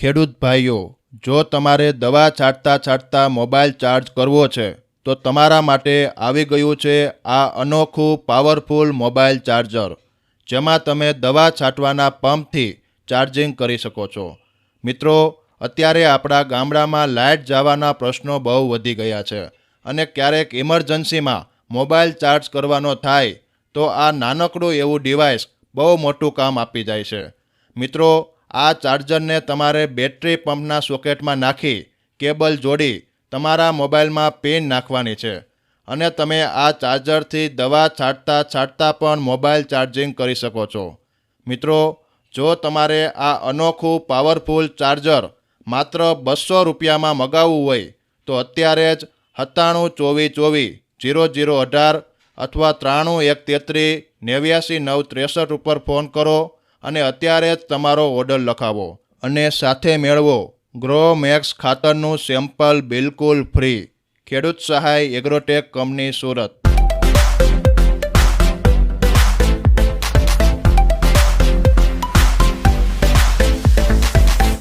ખેડૂત ભાઈઓ, જો તમારે દવા છાંટતા મોબાઈલ ચાર્જ કરવો છે તો તમારા માટે આવી ગયું છે આ અનોખું પાવરફુલ મોબાઈલ ચાર્જર, જેમાં તમે દવા છાંટવાના પંપથી ચાર્જિંગ કરી શકો છો. મિત્રો, અત્યારે આપણા ગામડામાં લાઇટ જવાના પ્રશ્નો બહુ વધી ગયા છે અને ક્યારેક ઇમરજન્સીમાં મોબાઈલ ચાર્જ કરવાનો થાય તો આ નાનકડું એવું ડિવાઇસ બહુ મોટું કામ આપી જાય છે. મિત્રો, આ ચાર્જરને તમારે બેટરી પંપના સોકેટમાં નાખી કેબલ જોડી તમારા મોબાઈલમાં પિન નાખવાની છે અને તમે આ ચાર્જરથી દવા છાંટતા પણ મોબાઈલ ચાર્જિંગ કરી શકો છો. મિત્રો, જો તમારે આ અનોખું પાવરફુલ ચાર્જર માત્ર 200 રૂપિયામાં મગાવવું હોય તો અત્યારે જ 9724240018 અથવા 9313396963 ઉપર ફોન કરો અને અત્યારે જ તમારો ઓર્ડર લખાવો અને સાથે મેળવો ગ્રો મેક્સ ખાતરનું સેમ્પલ બિલકુલ ફ્રી. ખેડૂત સહાય એગ્રોટેક કંપની, સુરત.